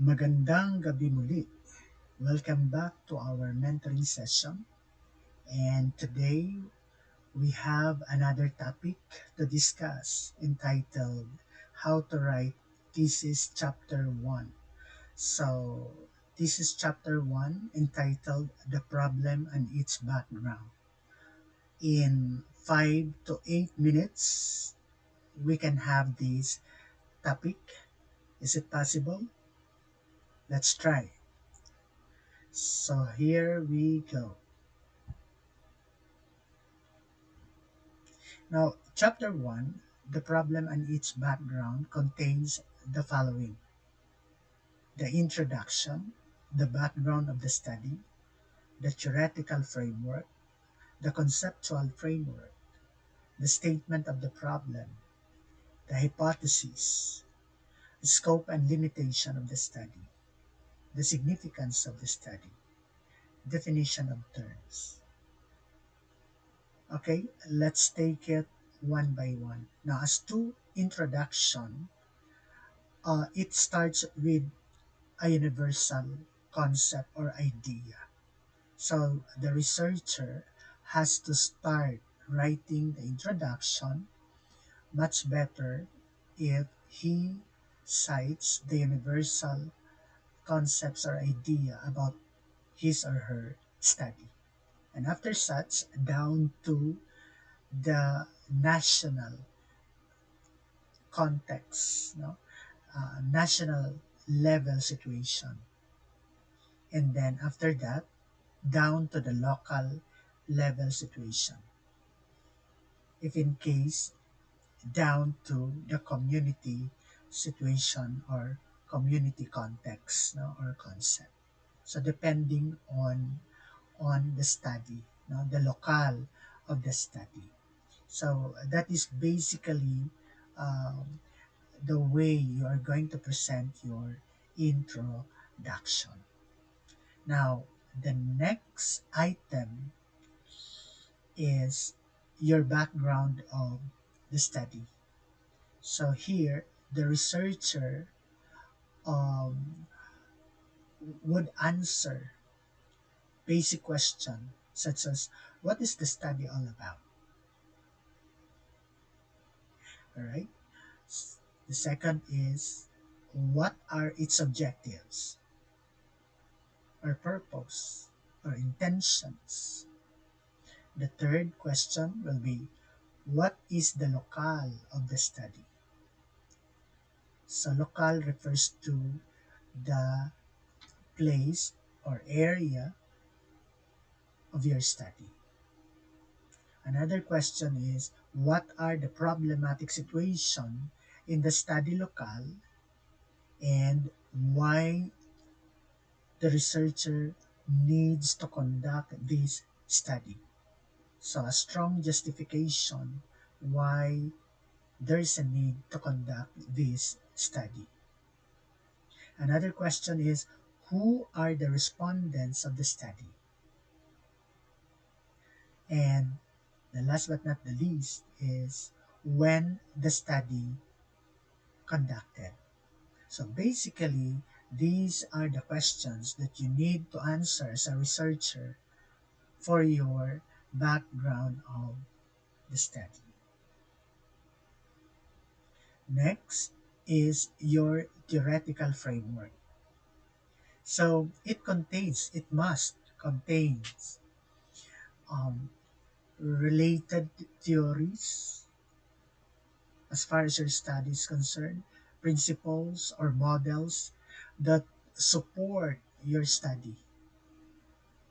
Magandang gabi muli. Welcome back to our mentoring session. And today we have another topic to discuss entitled How to Write Thesis Chapter 1. So, this is Chapter 1 entitled The Problem and Its Background. In 5 to 8 minutes, we can have this topic. Is it possible? Let's try. So, here we go. Now, Chapter 1, The Problem and Its Background, contains the following: the introduction, the background of the study, the theoretical framework, the conceptual framework, the statement of the problem, the hypothesis, the scope and limitation of the study, the significance of the study, definition of terms. Okay, let's take it one by one. Now, as to introduction, it starts with a universal concept or idea. So the researcher has to start writing the introduction much better if he cites the universal concepts or idea about his or her study. And after such, down to the national context, no? National level situation. And then after that, down to the local level situation. If in case, down to the community situation or community context, no, or concept. So depending on the study, no, the locale of the study. So that is basically um, the way you are going to present your introduction. Now, the next item is your background of the study. So here, the researcher um, would answer basic questions such as, what is the study all about? All right. The second is, what are its objectives or purpose or intentions? The third question will be, what is the locale of the study? So locale refers to the place or area of your study. Another question is, what are the problematic situation in the study locale and why the researcher needs to conduct this study? So a strong justification why there is a need to conduct this study. Another question is, who are the respondents of the study? And the last but not the least is, when the study conducted. So basically, these are the questions that you need to answer as a researcher for your background of the study. Next is your theoretical framework. So it must contains um, related theories as far as your study is concerned, principles or models that support your study,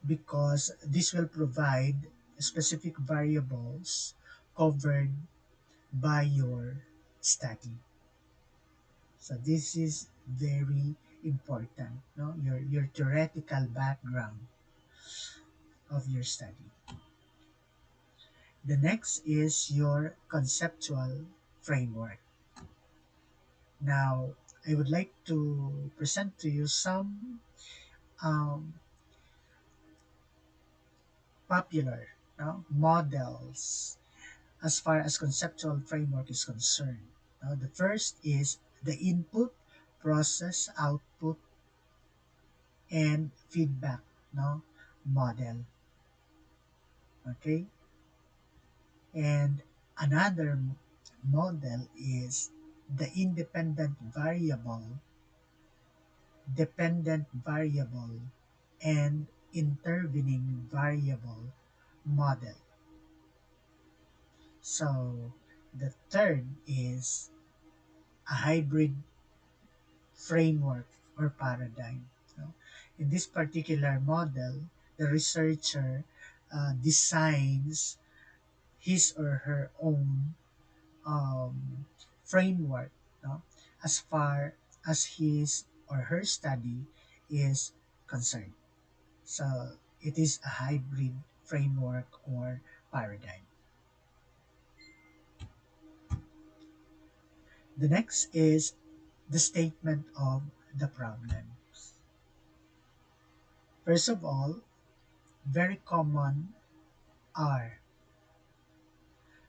because this will provide specific variables covered by your study. So this is very important, no? Your theoretical background of your study. The next is your conceptual framework. Now, I would like to present to you some um, popular, no, models as far as conceptual framework is concerned. The first is the input, process, output, and feedback, no, model. Okay, and another model is the independent variable, dependent variable, and intervening variable model. So the third is a hybrid framework or paradigm. So in this particular model, the researcher designs his or her own framework, no, as far as his or her study is concerned. So it is a hybrid framework or paradigm. The next is the statement of the problems. First of all, very common are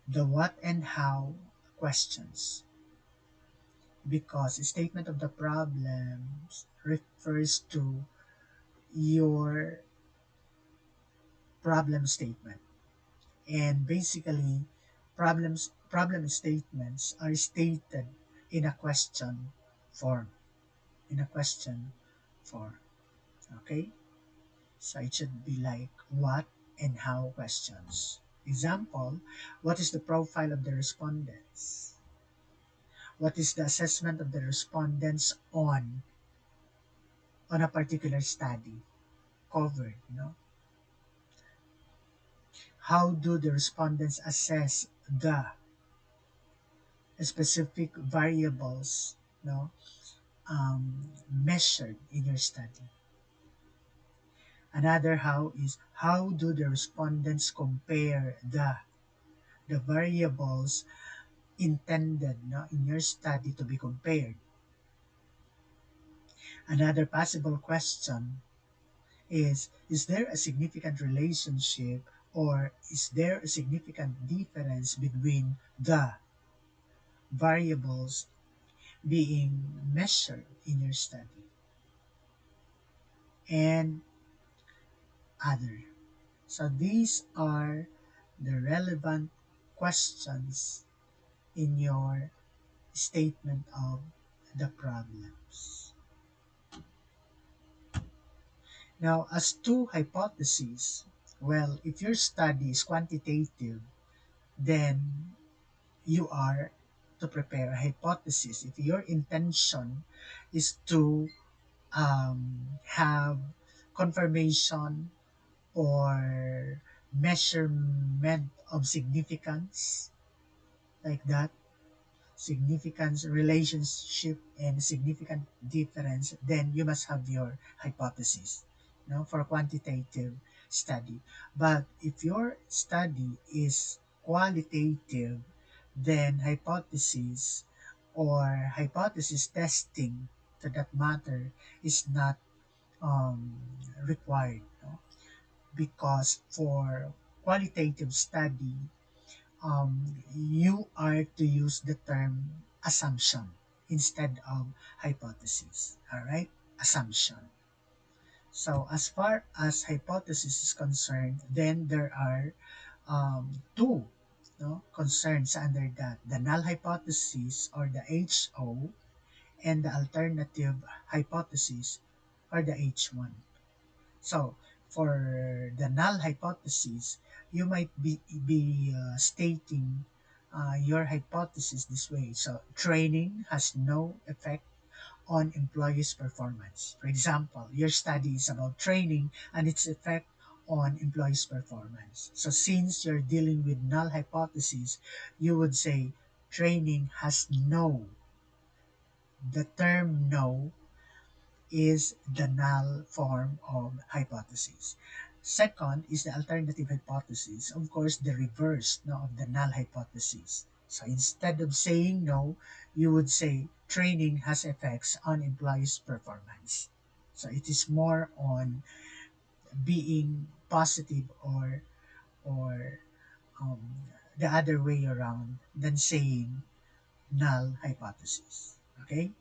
the what and how questions, because a statement of the problems refers to your problem statement, and basically problem statements are stated in a question form, in a question form. Okay, so it should be like what and how questions. Example: what is the profile of the respondents? What is the assessment of the respondents on a particular study covered, you know? How do the respondents assess the specific variables, you know, measured in your study? Another how is how do the respondents compare the variables intended, no, in your study to be compared? Another possible question is there a significant relationship, or is there a significant difference between the variables being measured in your study and other? So these are the relevant questions in your statement of the problems. Now, as to hypotheses, well, if your study is quantitative, then you are to prepare a hypothesis. If your intention is to have confirmation or measurement of significance, like that, significance, relationship, and significant difference, then you must have your hypothesis, you know, for a quantitative study. But if your study is qualitative, then hypothesis or hypothesis testing, to that matter, is not um, required, no? Because for qualitative study, you are to use the term assumption instead of hypothesis. All right, assumption. So as far as hypothesis is concerned, then there are two, no, concerns under that: the null hypothesis, or the HO, and the alternative hypothesis, or the H1. So, for the null hypothesis, you might be stating your hypothesis this way. So, training has no effect on employees' performance. For example, your study is about training and its effect on employees' performance. So, since you're dealing with null hypothesis, you would say training has no. The term no is the null form of hypothesis. Second is the alternative hypothesis, of course, the reverse, no, of the null hypothesis. So instead of saying no, you would say training has effects on employees' performance. So it is more on being positive, or um, the other way around than saying null hypothesis. Okay.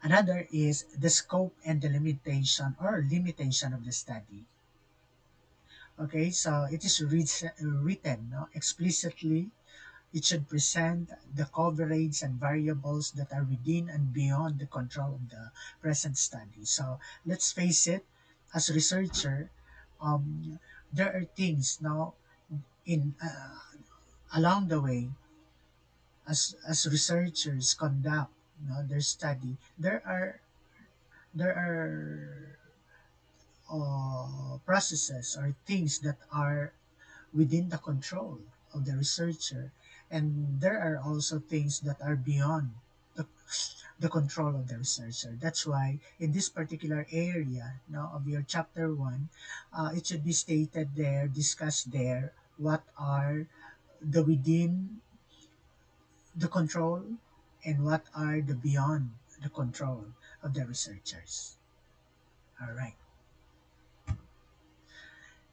Another is the scope and the limitation or limitation of the study. Okay, so it is written, no, explicitly. It should present the coverage and variables that are within and beyond the control of the present study. So let's face it, as a researcher, there are things now in along the way, as researchers conduct, their study. There are processes or things that are within the control of the researcher, and there are also things that are beyond the, the control of the researcher. That's why in this particular area now of your chapter 1, it should be stated there, discussed there, what are the within the control and what are the beyond the control of the researchers. All right.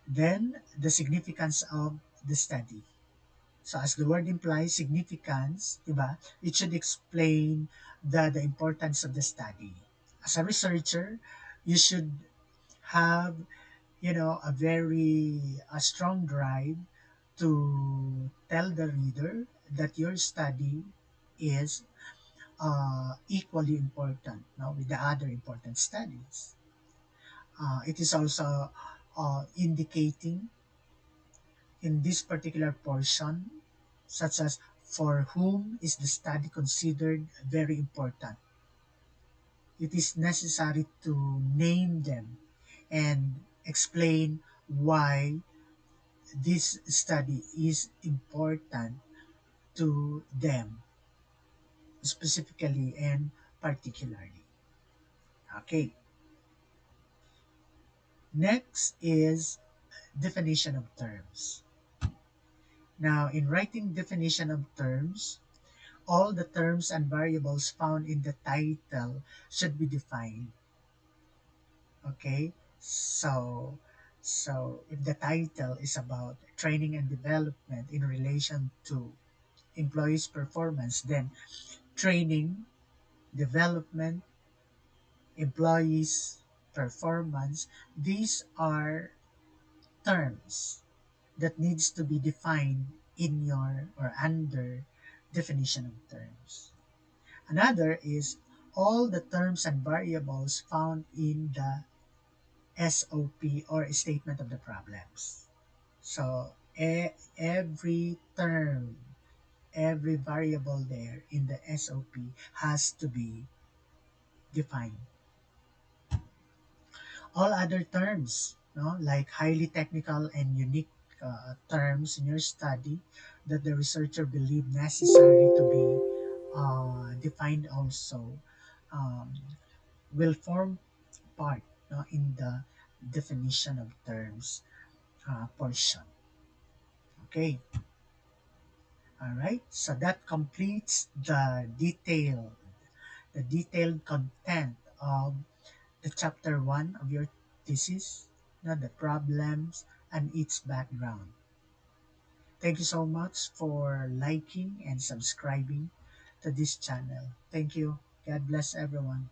Then the significance of the study. So as the word implies, significance, diba? It should explain the importance of the study. As a researcher, you should have, a strong drive to tell the reader that your study is equally important, with the other important studies. It is also indicating in this particular portion, such as for whom is the study considered very important. It is necessary to name them and explain why this study is important to them specifically and particularly. Okay, next is definition of terms. Now, in writing definition of terms, all the terms and variables found in the title should be defined. Okay? So if the title is about training and development in relation to employees' performance, then training, development, employees' performance, these are terms that needs to be defined in your or under definition of terms. Another is all the terms and variables found in the SOP or statement of the problems. So every term, every variable there in the SOP has to be defined. All other terms, no, like highly technical and unique terms in your study that the researcher believe necessary to be defined also, um, will form part, in the definition of terms portion. Okay, all right. So that completes the detailed content of the chapter 1 of your thesis, the problems and its background. Thank you so much for liking and subscribing to this channel. Thank you. God bless everyone.